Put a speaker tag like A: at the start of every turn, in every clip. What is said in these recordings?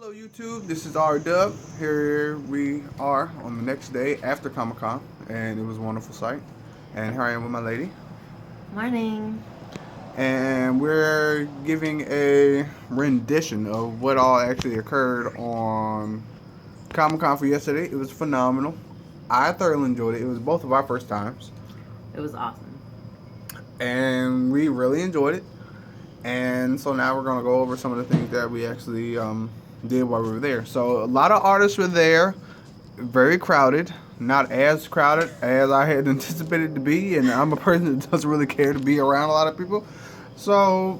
A: Hello YouTube, this is R Dub. Here we are on the next day after Comic Con, and it was a wonderful sight. And here I am with my lady.
B: Morning.
A: And we're giving a rendition of what all actually occurred on Comic Con for yesterday. It was phenomenal. I thoroughly enjoyed it. It was both of our first times.
B: It was awesome.
A: And we really enjoyed it. And so now we're going to go over some of the things that we actually did while we were there. So a lot of artists were there, very crowded, not as crowded as I had anticipated to be, and I'm a person that doesn't really care to be around a lot of people. So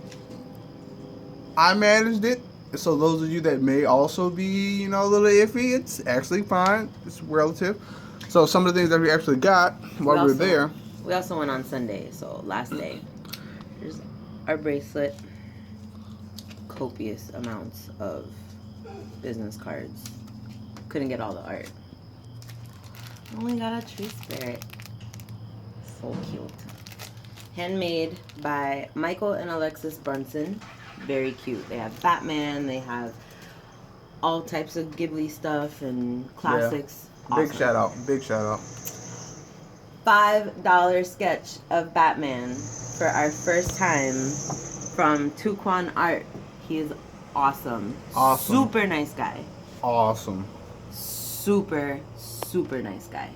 A: I managed it. So those of you that may also be, a little iffy, it's actually fine. It's relative. So some of the things that we actually got while we were there.
B: We also went on Sunday, so last day. Here's our bracelet. Copious amounts of business cards. Couldn't get all the art. Only got a tree spirit. So cute. Handmade by Michael and Alexis Brunson. Very cute. They have Batman. They have all types of Ghibli stuff and classics.
A: Yeah. Big shout out. Big shout out.
B: $5 sketch of Batman for our first time from Tu-Kwon Art. He is awesome.
A: Awesome.
B: Super nice guy.
A: Awesome.
B: Super nice guy.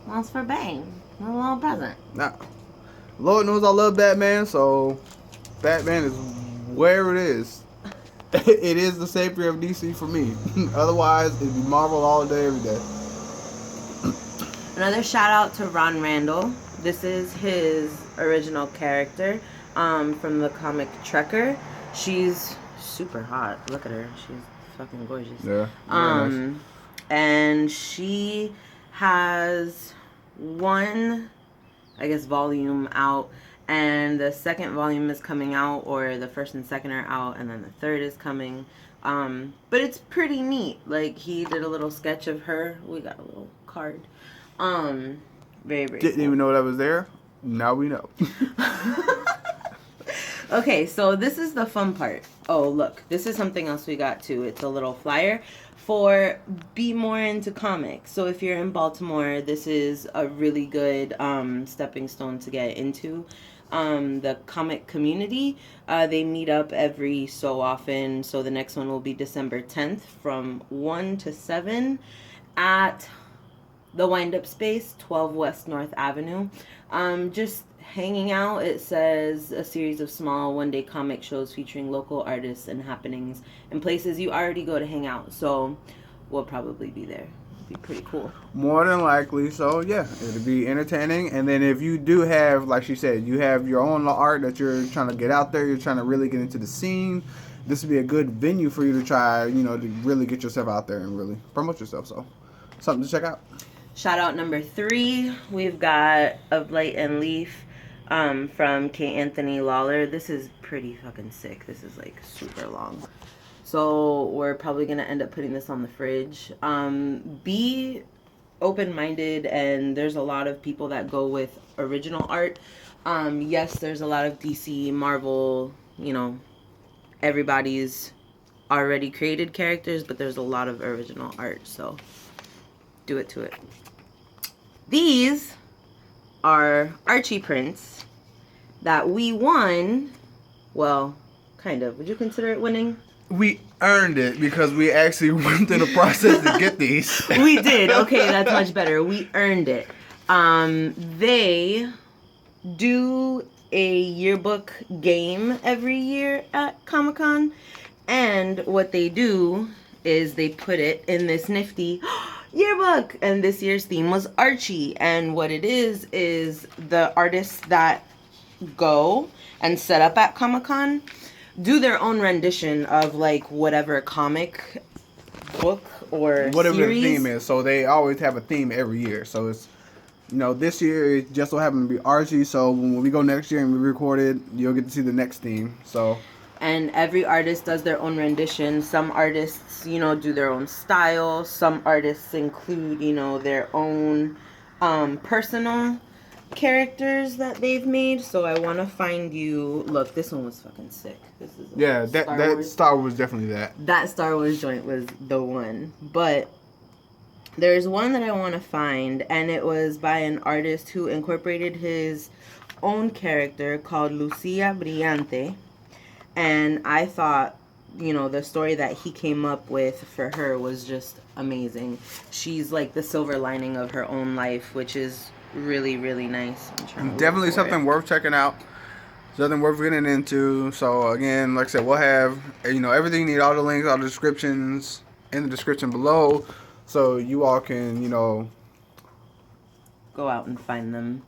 B: Well, it's for Bang. A little present.
A: Now, Lord knows I love Batman, so Batman is where it is. It is the savior of DC for me. Otherwise, it'd be Marvel all day, every day.
B: Another shout out to Randall. This is his original character from the comic Trekker. She's super hot. Look at her. She's fucking gorgeous.
A: Yeah. Nice.
B: And she has one, I guess, volume out, and the second volume is coming out, or the first and second are out, and then the third is coming. But it's pretty neat. Like, he did a little sketch of her. We got a little card. Very
A: Didn't
B: cool.
A: even know that was there. Now we know.
B: Okay, so this is the fun part. Oh, look. This is something else we got, too. It's a little flyer for BMORE into comics. So if you're in Baltimore, this is a really good stepping stone to get into the comic community. They meet up every so often. So the next one will be December 10th from 1 to 7 at the Wind-Up Space, 12 West North Avenue. Just hanging out. It says a series of small one-day comic shows featuring local artists and happenings in places you already go to hang out. So we'll probably be there. It'll be pretty cool.
A: More than likely. So yeah, it'll be entertaining. And then if you do have, like she said, you have your own art that you're trying to get out there, you're trying to really get into the scene, this would be a good venue for you to try, to really get yourself out there and really promote yourself. So something to check out.
B: Shout out number 3. We've got Of Light and Leaf from K. Anthony Lawler. This is pretty fucking sick. This is like super long. So we're probably going to end up putting this on the fridge. Be open-minded, and there's a lot of people that go with original art. Yes, there's a lot of DC, Marvel, everybody's already created characters, but there's a lot of original art, so do it to it. These are Archie prints that we won. Well, kind of. Would you consider it winning?
A: We earned it because we actually went through the process to get these.
B: We did. Okay, that's much better. We earned it. They do a yearbook game every year at Comic-Con. And what they do is they put it in this nifty yearbook, and this year's theme was Archie. And what it is the artists that go and set up at Comic-Con do their own rendition of like whatever comic book or
A: whatever
B: series.
A: the theme is. So they always have a theme every year. So it's this year it just so happened to be Archie. So when we go next year and we record it, you'll get to see the next theme. So.
B: And every artist does their own rendition. Some artists, do their own style. Some artists include, their own personal characters that they've made, so I want to find you. Look, this one was fucking sick. This is
A: that Star Wars definitely that.
B: That Star Wars joint was the one. But there's one that I want to find, and it was by an artist who incorporated his own character called Lucia Brillante. And I thought, you know, the story that he came up with for her was just amazing. She's like the silver lining of her own life, which is really, really nice.
A: Definitely something worth checking out. Something worth getting into. So again, like I said, we'll have, you know, everything you need, all the links, all the descriptions in the description below, so you all can, you know,
B: go out and find them,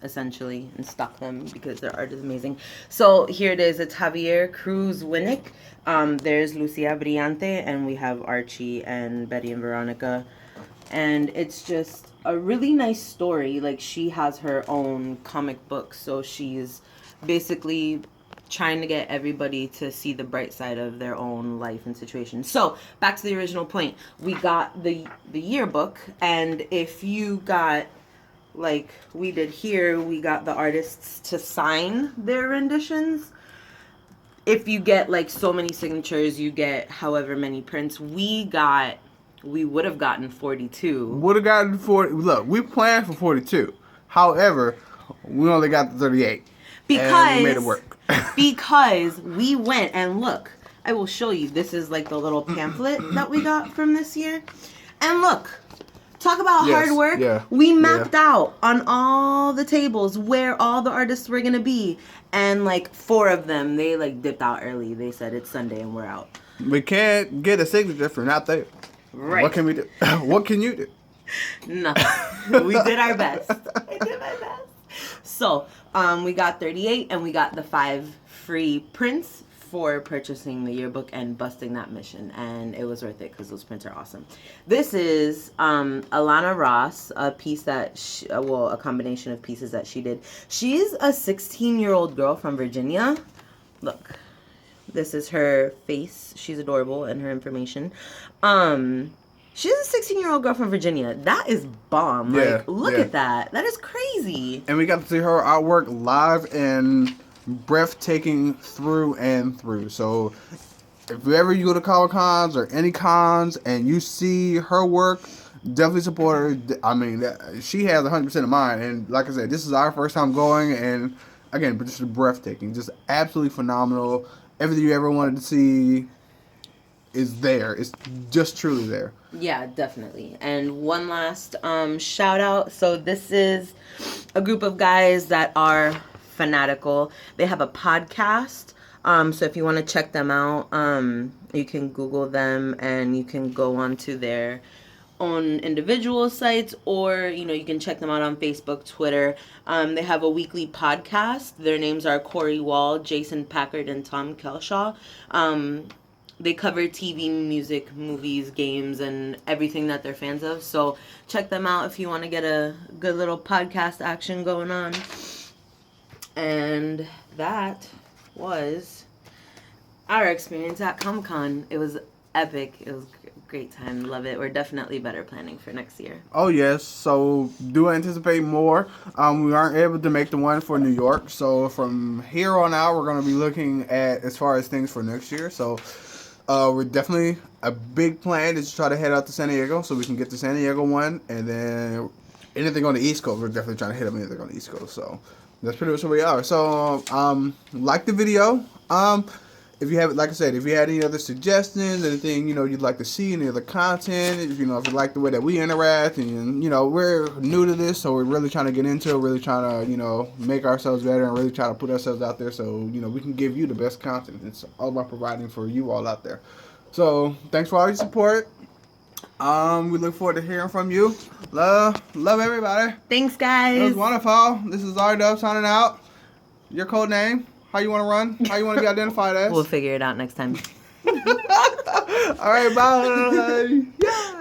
B: essentially, and stock them, because their art is amazing. So here it is. It's Javier Cruz Winnick. There's Lucia Brillante, and we have Archie and Betty and Veronica. And it's just a really nice story. Like, she has her own comic book, so she's basically trying to get everybody to see the bright side of their own life and situation. So, back to the original point. We got the yearbook, and if you got, like we did here, we got the artists to sign their renditions. If you get, like, so many signatures, you get however many prints. We would have gotten 42.
A: Would have gotten 40. Look, we planned for 42. However, we only got the 38.
B: Because
A: and we made it work.
B: Because we went and look. I will show you. This is like the little pamphlet that we got from this year. And look. Talk about hard work.
A: Yeah,
B: we mapped out on all the tables where all the artists were going to be. And like 4 of them, they like dipped out early. They said it's Sunday and we're out.
A: We can't get a signature if we're not there.
B: Right.
A: What can we do? What can you do?
B: Nothing. We did our best. I did my best. So, we got 38, and we got the 5 free prints for purchasing the yearbook and busting that mission, and it was worth it because those prints are awesome. This is Alannah Ross, a piece that a combination of pieces that she did. She's a 16-year-old girl from Virginia. Look. This is her face. She's adorable, and her information. She's a 16-year-old girl from Virginia. That is bomb.
A: Yeah,
B: like, look at that. That is crazy.
A: And we got to see her artwork live and breathtaking through and through. So if ever you go to Comic Cons or any cons and you see her work, definitely support her. I mean, she has 100% of mine. And like I said, this is our first time going. And again, just breathtaking. Just absolutely phenomenal. Everything you ever wanted to see is there. It's just truly there.
B: Yeah, definitely. And one last shout out. So this is a group of guys that are Fanatical. They have a podcast. So if you want to check them out, you can Google them and you can go onto their own individual sites, or you can check them out on Facebook, Twitter. They have a weekly podcast. Their names are Cory, Jason Packard, and Tom Kelshaw. They cover TV, music, movies, games, and everything that they're fans of. So check them out if you want to get a good little podcast action going on. And that was our experience at Comic-Con. It was epic. It was a great time. Love it. We're definitely better planning for next year.
A: Oh, yes. So do anticipate more. We aren't able to make the one for New York. So from here on out, we're going to be looking at as far as things for next year. So we're definitely a big plan is to try to head out to San Diego so we can get the San Diego one. And then anything on the East Coast, we're definitely trying to hit them anything on the East Coast. So that's pretty much where we are. So like the video. If you have, like I said, if you had any other suggestions, anything, you'd like to see, any other content, if you like the way that we interact, and, we're new to this, so we're really trying to get into it, really trying to, make ourselves better and really try to put ourselves out there so, we can give you the best content. It's all about providing for you all out there. So, thanks for all your support. We look forward to hearing from you. Love everybody.
B: Thanks, guys.
A: It was wonderful. This is R-Dub signing out. Your code name? How you want to run? How you want to be identified as?
B: We'll figure it out next time.
A: All right, bye. Yeah.